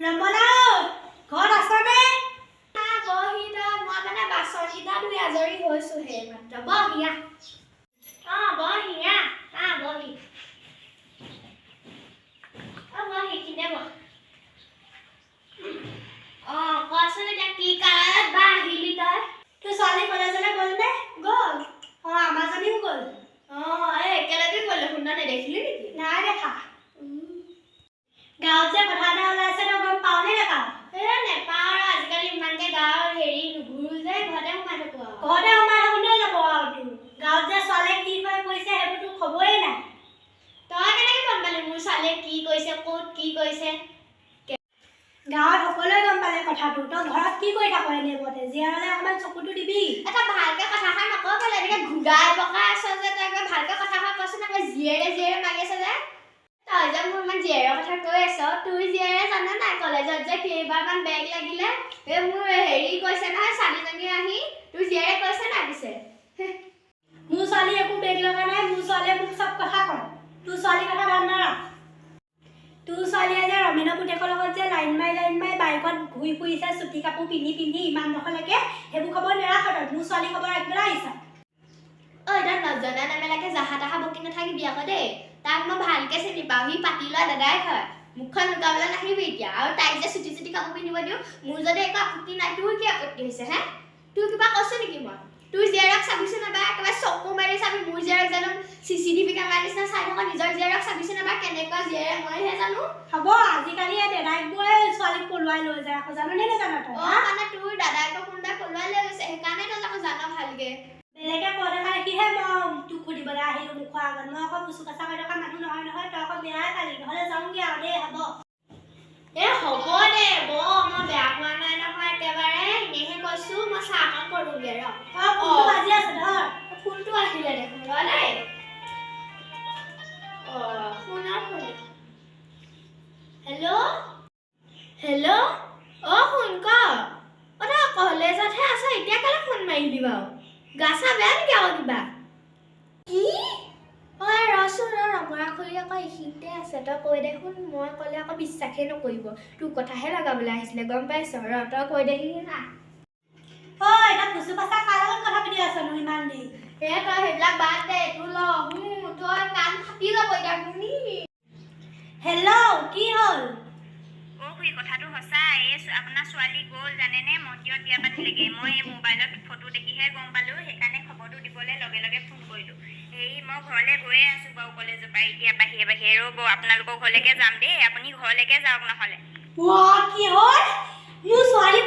ৰমলাও ঘৰত আছনে? বহি তই মই মানে বাচনকেইটা ধুই আজৰি হৈছোহে মাত্ৰ বহিয়া বহি কিনে কোৱাচোন এতিয়া কি কাৰণত বা আহিলি তই তোৰ ছোৱালী কলেজলৈ গ'লনে? গ'ল আমাৰজনীও গ'ল। এই একেলগে গ'লে শুনা নেদেখিলি নেকি নাই দেখা। গাঁৱত যে কথা এটা ওলাইছে তই গম পাৱনে নাপাৱ? নেপাওঁ আৰু আজিকালি ইমানকে গাঁৱৰ হেৰি নুঘূৰো যে ঘৰতে সোমাই থাকোঁ আৰু ঘৰতে সোমাই থাকোঁতে যাব আৰু তোৰ গাঁৱত যে ছোৱালীয়ে কি কৰিছে সেইবোৰ তোৰ খবৰেই নাই। তই কেনেকৈ গম পালি মোৰ ছোৱালীয়ে কি কৰিছে ক'ত কি কৰিছে? গাঁৱত সকলোৱে গম পালে কথাটো। তই ঘৰত কি কৰি থাক এনেই বতে জীয়াৰলে অকণমান চকুটো দিবি। এটা ভালকে কথাষাৰ নকওঁ কেলে এনেকৈ ঘূৰাই পকাই আছ যে তই একবাৰ ভালকে কথাষাৰ কচোন আকৌ জীয়েৰে মাৰি আছ যে তই যে মোৰ ইমান জীয়েৰৰ কথা কৈ আছ তোৰ জীয়েৰে জানে নাই কলেজত যে কেইবাৰমান বেগ লাগিলে মোৰ হেৰি কৈছে নহয় ছোৱালীজনী আহি তোৰ জীয়েৰে কৈছে নাই পিছে মোৰ ছোৱালী একো বেগ লগা নাই। মোৰ ছোৱালীয়ে মোক চব কথা কয়। তোৰ ছোৱালীৰ কথা ভাল নাৰাখ। তোৰ ছোৱালীয়ে যে ৰমেনৰ পুতেকৰ লগত যে লাইন মাৰি বাইকত ঘূৰি ফুৰিছে চুটি কাপোৰ পিন্ধি ইমান ডোখৰলৈকে সেইবোৰ খবৰ নেৰাখ তই। মোৰ ছোৱালী খবৰ ৰাখিবলৈ আহিছ। তই নজনা নেমেলাকে জাহা তাহা বকি নাথাকিবি আকৌ দেই। তাক মই ভালকে চিনি পাওঁ। সি পাতি লোৱা দাদাই হয়। মুখখন লুকাবলৈ নাহিবি এতিয়া। আৰু তাইক যে চুটি কাপোৰ পিন্ধিব দিওঁ মোৰ যদি একো আপত্তি নাই তোৰ কি আপত্তি হৈছে হে? তোৰ কিবা কৈছো নেকি মই? তোৰ জীয়েৰক চাবিচোন এবাৰ একেবাৰে চকু মাৰি চাবি। মোৰ জীয়েৰক জানো CCTV কেমেৰা নিচিনা চাই থকা নিজৰ জীয়েৰক চাবিচোন এবাৰ কেনেকুৱা জীয়েৰে মইহে জানো। হ'ব আজিকালি দাদাইকবোৰে ছোৱালীক পলুৱাই লৈ যায় আকৌ জাননে নাজান তই? মানে তোৰ দাদাইকক কোনোবাই পলুৱাই লৈ গৈছে সেইকাৰণে তই আকৌ জান ভালকে। বেলেগে কৈ দেখা দেখিহে মই তোক সুধিবলৈ আহিলোঁ মুখৰ আগত। মই আকৌ কুচু কাচা কৰি থকা মানুহ নহয়। তই আকৌ বেয়াই পালি। নহ'লে যাওঁগৈ আৰু দেই হ'ব। হ'ব দে মই বেয়া পোৱা নাই নহয় একেবাৰে এনেহে কৈছো। মই চাহকণ কৰোঁগে ৰ ফোনটো বাজি আছে ধৰ। ফোনটো আহিলে দেখোন ৰ দেই ফোন হেল্ল' শুন ক তই কলেজতহে আছ এতিয়া কেলে ফোন মাৰিলি বাৰু? গা চা বেয়া নেকি আকৌ কিবা? কি ৰচোন ৰমৰা খুৰী আকৌ এইখিনিতে আছে তই কৈ দেখোন। মই ক'লে আকৌ বিশ্বাসেই নকৰিব। তোৰ কথাহে লগাবলৈ আহিছিলে গম পাইছ তই কৈ দেখি না এতিয়া কুচু কাচা কাৰ লগত কথা পাতি আছনো ইমান দেৰি? তই সেইবিলাক বাদ দে তোৰ তই কাণ ফাটি যাব এতিয়া শুনিবি। হেল্ল' কি হ'ল? খুৰী কথাটো সঁচা। আপোনাৰ ছোৱালী গ'ল জানেনে মন্দিৰত বিয়া পাতিলেগে। মই এই মোবাইলত ফটো দেখিহে গম পালোঁ। সেইকাৰণে খবৰটো দিবলৈ লগে ফোন কৰিলোঁ। মই ঘৰলৈ গৈয়ে আছোঁ বাৰু কলেজৰ পৰা এতিয়া বাহিৰে ৰ'ব আপোনালোকৰ ঘৰলৈকে যাম দেই। আপুনি ঘৰলৈকে যাওক নহ'লে। কি হ'ল? মোৰ ছোৱালী